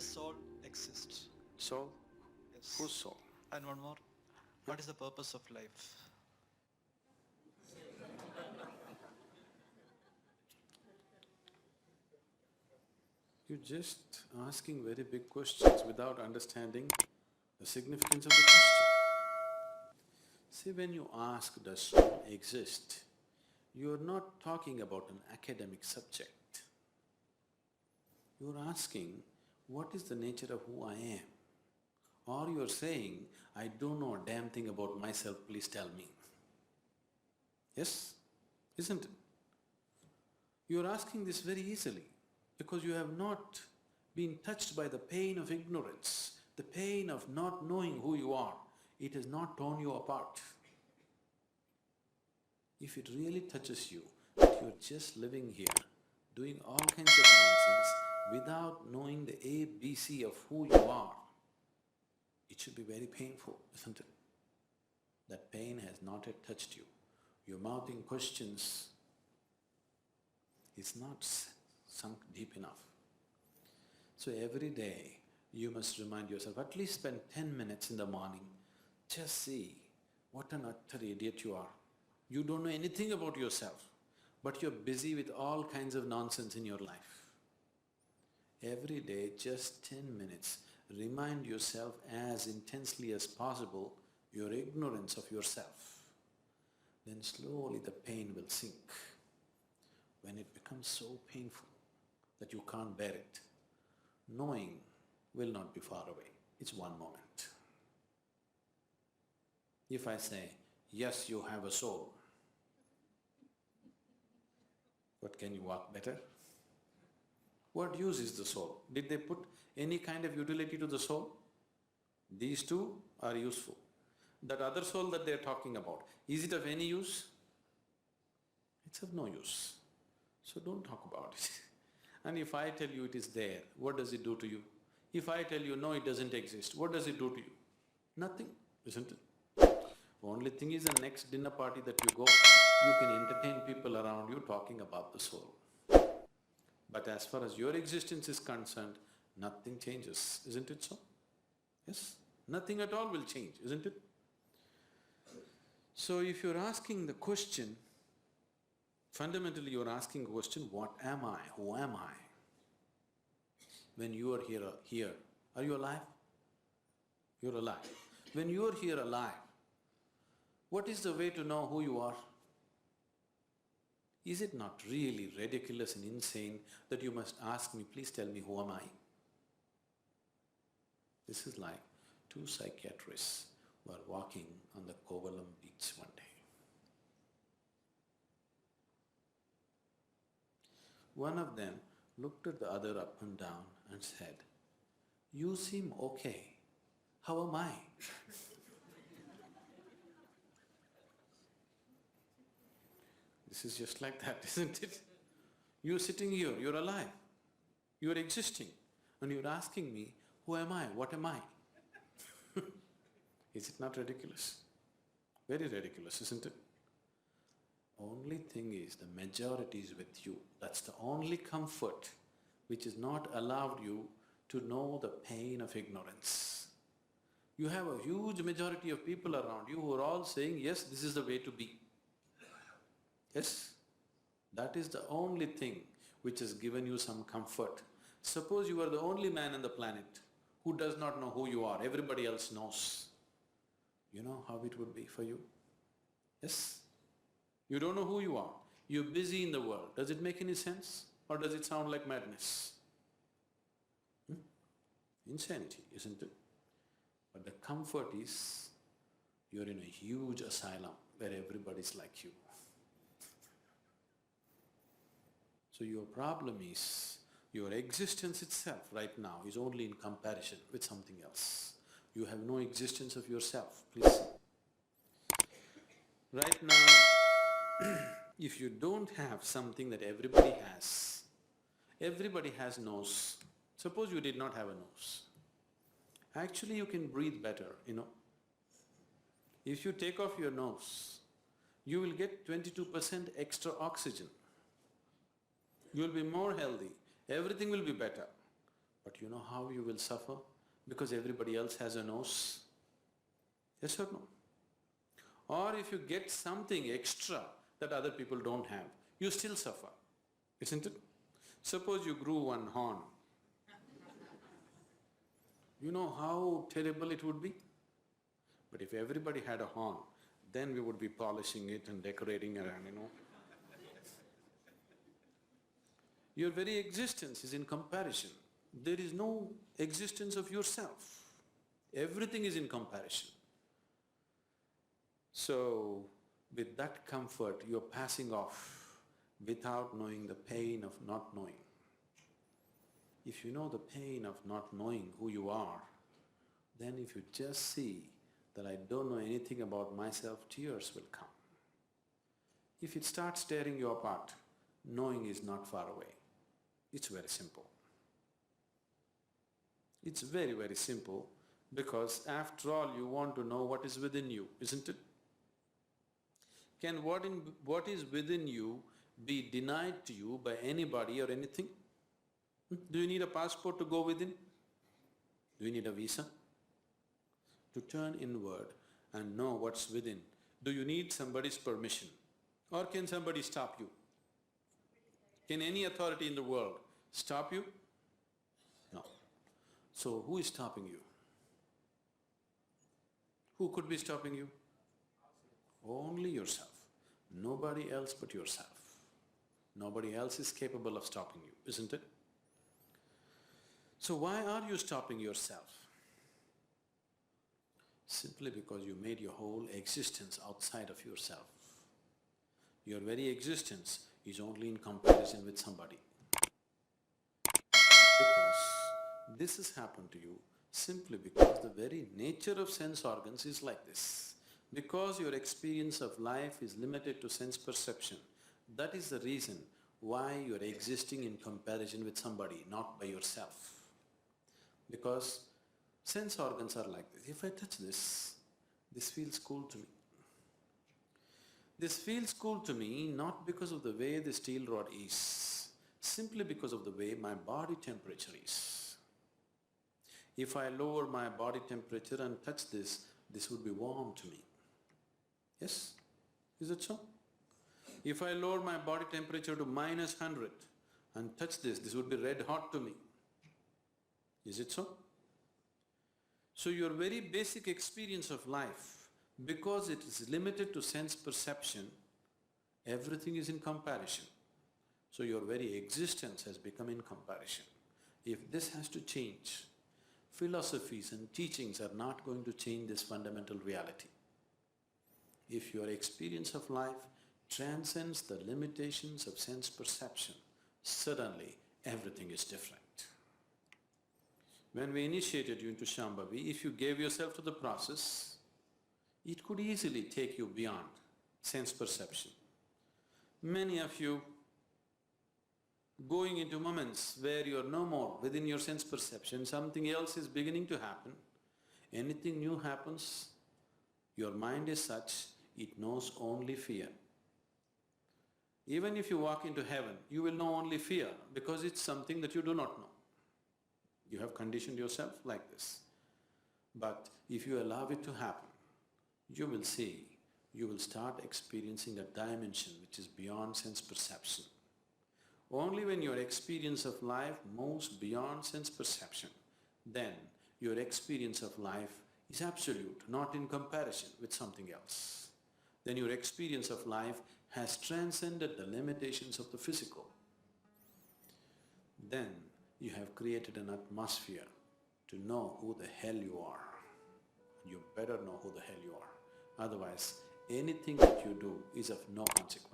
soul exist? Soul? Yes. Whose soul? And one more. What is the purpose of life? You're just asking very big questions without understanding the significance of the question. See, when you ask, does soul exist, you're not talking about an academic subject. You're asking, what is the nature of who I am? Or you're saying, I don't know a damn thing about myself, please tell me. Yes? Isn't it? You're asking this very easily because you have not been touched by the pain of ignorance, the pain of not knowing who you are. It has not torn you apart. If it really touches you that you're just living here, doing all kinds of nonsense without knowing the ABC of who you are, it should be very painful, isn't it? That pain has not yet touched you. You're mouthing questions, it's not sunk deep enough. So every day you must remind yourself, at least spend 10 minutes in the morning, just see what an utter idiot you are. You don't know anything about yourself, but you're busy with all kinds of nonsense in your life. Every day, just 10 minutes, remind yourself as intensely as possible your ignorance of yourself. Then slowly the pain will sink. When it becomes so painful that you can't bear it, knowing will not be far away. It's one moment. If I say, yes, you have a soul, but can you walk better? What use is the soul? Did they put any kind of utility to the soul? These two are useful. That other soul that they're talking about, is it of any use? It's of no use. So don't talk about it. And if I tell you it is there, what does it do to you? If I tell you, no, it doesn't exist, what does it do to you? Nothing, isn't it? Only thing is, the next dinner party that you go, you can entertain people around you talking about the soul. But as far as your existence is concerned, nothing changes, isn't it so? Yes? Nothing at all will change, isn't it? So if you're asking the question, fundamentally you're asking a question, what am I? Who am I? When you are here, are you alive? You're alive. When you're here alive, what is the way to know who you are? Is it not really ridiculous and insane that you must ask me, please tell me who am I? This is like two psychiatrists were walking on the Kovalam beach one day. One of them looked at the other up and down and said, you seem okay, how am I? This is just like that, isn't it? You're sitting here, you're alive, you're existing, and you're asking me, who am I, what am I? Is it not ridiculous? Very ridiculous, isn't it? Only thing is, the majority is with you. That's the only comfort which has not allowed you to know the pain of ignorance. You have a huge majority of people around you who are all saying, yes, this is the way to be. Yes? That is the only thing which has given you some comfort. Suppose you are the only man on the planet who does not know who you are, everybody else knows. You know how it would be for you? Yes? You don't know who you are, you're busy in the world. Does it make any sense? Or does it sound like madness? Insanity, isn't it? But the comfort is, you're in a huge asylum where everybody's like you. So your problem is, your existence itself right now is only in comparison with something else. You have no existence of yourself, please see. Right now, if you don't have something that everybody has nose. Suppose you did not have a nose. Actually you can breathe better, you know. If you take off your nose, you will get 22% extra oxygen. You will be more healthy, everything will be better. But you know how you will suffer? Because everybody else has a nose. Yes or no? Or if you get something extra that other people don't have, you still suffer, isn't it? Suppose you grew one horn. You know how terrible it would be? But if everybody had a horn, then we would be polishing it and decorating around, Your very existence is in comparison. There is no existence of yourself. Everything is in comparison. So, with that comfort, you're passing off without knowing the pain of not knowing. If you know the pain of not knowing who you are, then if you just see that I don't know anything about myself, tears will come. If it starts tearing you apart, knowing is not far away. It's very simple. It's very, very simple because after all you want to know what is within you, isn't it? Can what is within you be denied to you by anybody or anything? Do you need a passport to go within? Do you need a visa? To turn inward and know what's within, do you need somebody's permission? Or can somebody stop you? Can any authority in the world stop you? No. So who is stopping you? Who could be stopping you? Only yourself. Nobody else but yourself. Nobody else is capable of stopping you, isn't it? So why are you stopping yourself? Simply because you made your whole existence outside of yourself. Your very existence is only in comparison with somebody. Because this has happened to you simply because the very nature of sense organs is like this. Because your experience of life is limited to sense perception, that is the reason why you are existing in comparison with somebody, not by yourself. Because sense organs are like this. If I touch this, this feels cool to me. This feels cool to me not because of the way the steel rod is, simply because of the way my body temperature is. If I lower my body temperature and touch this, this would be warm to me. Yes? Is it so? If I lower my body temperature to -100 and touch this, this would be red hot to me. Is it so? So your very basic experience of life, because it is limited to sense perception, everything is in comparison. So your very existence has become in comparison. If this has to change, philosophies and teachings are not going to change this fundamental reality. If your experience of life transcends the limitations of sense perception, suddenly everything is different. When we initiated you into Shambhavi, if you gave yourself to the process, it could easily take you beyond sense perception. Many of you going into moments where you are no more within your sense perception, something else is beginning to happen, anything new happens, your mind is such, it knows only fear. Even if you walk into heaven, you will know only fear because it's something that you do not know. You have conditioned yourself like this. But if you allow it to happen, you will see, you will start experiencing a dimension which is beyond sense perception. Only when your experience of life moves beyond sense perception, then your experience of life is absolute, not in comparison with something else. Then your experience of life has transcended the limitations of the physical. Then you have created an atmosphere to know who the hell you are. You better know who the hell you are. Otherwise, anything that you do is of no consequence.